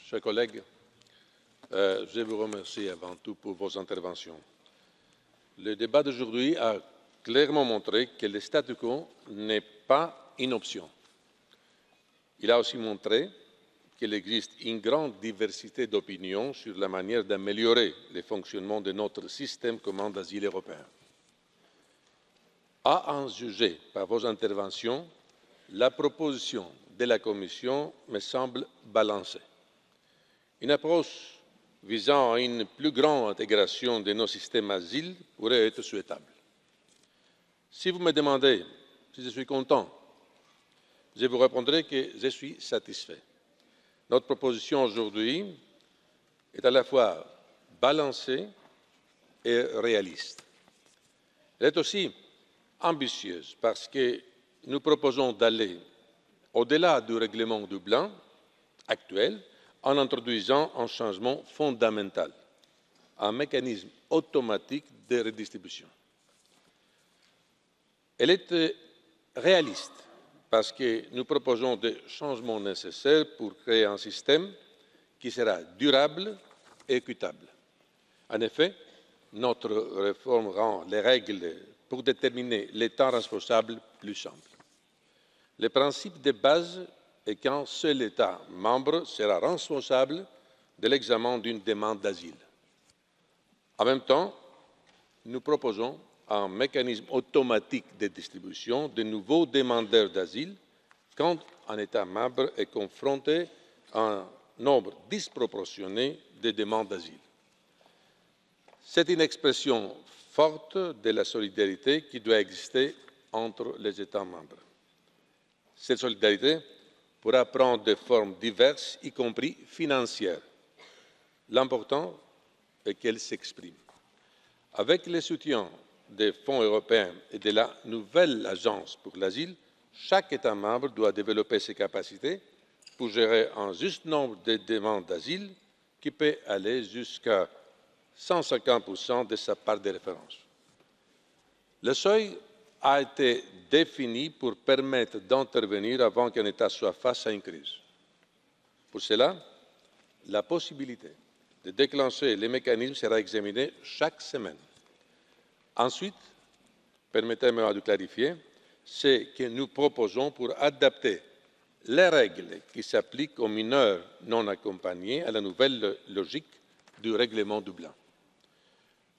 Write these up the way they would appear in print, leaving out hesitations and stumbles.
Chers collègues, je vous remercie avant tout pour vos interventions. Le débat d'aujourd'hui a clairement montré que le statu quo n'est pas une option. Il a aussi montré qu'il existe une grande diversité d'opinions sur la manière d'améliorer le fonctionnement de notre système commun d'asile européen. À en juger par vos interventions, la proposition de la Commission me semble balancée. Une approche visant à une plus grande intégration de nos systèmes d'asile pourrait être souhaitable. Si vous me demandez si je suis content, je vous répondrai que je suis satisfait. Notre proposition aujourd'hui est à la fois balancée et réaliste. Elle est aussi ambitieuse parce que nous proposons d'aller au-delà du règlement Dublin actuel en introduisant un changement fondamental, un mécanisme automatique de redistribution. Elle est réaliste parce que nous proposons des changements nécessaires pour créer un système qui sera durable et équitable. En effet, notre réforme rend les règles pour déterminer l'État responsable plus simples. Le principe de base est qu'un seul État membre sera responsable de l'examen d'une demande d'asile. En même temps, nous proposons un mécanisme automatique de distribution de nouveaux demandeurs d'asile quand un État membre est confronté à un nombre disproportionné de demandes d'asile. C'est une expression forte de la solidarité qui doit exister entre les États membres. Cette solidarité pourra prendre des formes diverses, y compris financières. L'important est qu'elle s'exprime. Avec le soutien des fonds européens et de la nouvelle agence pour l'asile, chaque État membre doit développer ses capacités pour gérer un juste nombre de demandes d'asile qui peut aller jusqu'à 150% de sa part de référence. Le seuil a été défini pour permettre d'intervenir avant qu'un État soit face à une crise. Pour cela, la possibilité de déclencher les mécanismes sera examinée chaque semaine. Ensuite, permettez-moi de clarifier ce que nous proposons pour adapter les règles qui s'appliquent aux mineurs non accompagnés à la nouvelle logique du règlement Dublin.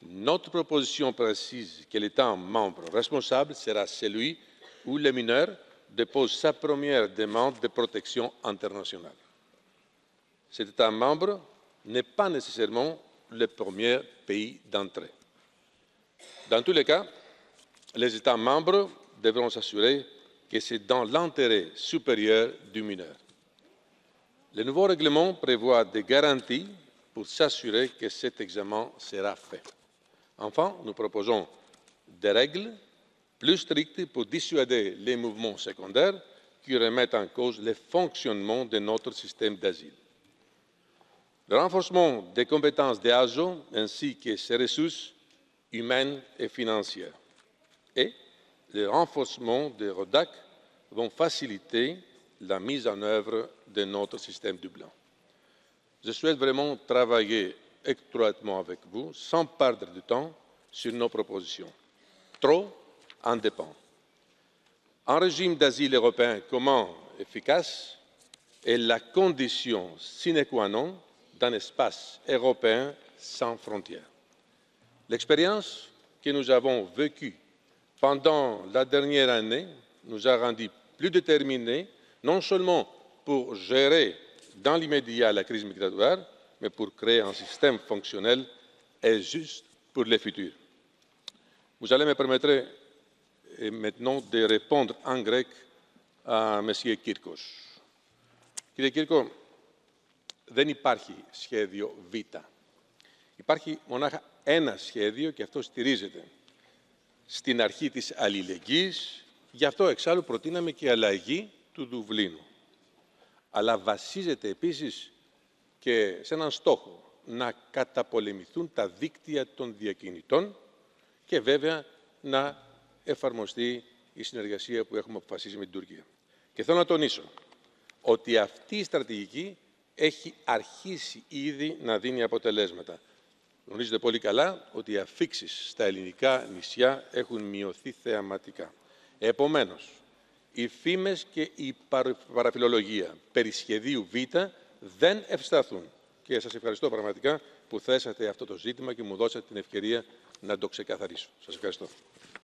Notre proposition précise que l'État membre responsable sera celui où le mineur dépose sa première demande de protection internationale. Cet État membre n'est pas nécessairement le premier pays d'entrée. Dans tous les cas, les États membres devront s'assurer que c'est dans l'intérêt supérieur du mineur. Le nouveau règlement prévoit des garanties pour s'assurer que cet examen sera fait. Enfin, nous proposons des règles plus strictes pour dissuader les mouvements secondaires qui remettent en cause le fonctionnement de notre système d'asile. Le renforcement des compétences de l'ASO ainsi que ses ressources humaines et financières et le renforcement de Eurodac vont faciliter la mise en œuvre de notre système Dublin. Je souhaite vraiment travailler étroitement avec vous, sans perdre de temps, sur nos propositions. Trop en dépend. Un régime d'asile européen commun efficace est la condition sine qua non d'un espace européen sans frontières. L'expérience que nous avons vécue pendant la dernière année nous a rendus plus déterminés, non seulement pour gérer dans l'immédiat la crise migratoire, mais pour créer un système fonctionnel et juste pour le futur. Vous allez me permettre maintenant de répondre en grec à M. Kirkos. Κύριε Κύρκο, δεν υπάρχει σχέδιο Β. Υπάρχει μονάχα ένα σχέδιο και αυτό στηρίζεται στην αρχή της αλληλεγγύης. Γι' αυτό εξάλλου προτείναμε και αλλαγή του Δουβλίνου. Αλλά βασίζεται επίσης και σε έναν στόχο να καταπολεμηθούν τα δίκτυα των διακινητών και βέβαια να εφαρμοστεί η συνεργασία που έχουμε αποφασίσει με την Τουρκία. Και θέλω να τονίσω ότι αυτή η στρατηγική έχει αρχίσει ήδη να δίνει αποτελέσματα. Γνωρίζετε πολύ καλά ότι οι αφίξεις στα ελληνικά νησιά έχουν μειωθεί θεαματικά. Επομένως, οι φήμες και η παραφιλολογία περί σχεδίου Β δεν ευσταθούν. Και σας ευχαριστώ πραγματικά που θέσατε αυτό το ζήτημα και μου δώσατε την ευκαιρία να το ξεκαθαρίσω. Σας ευχαριστώ.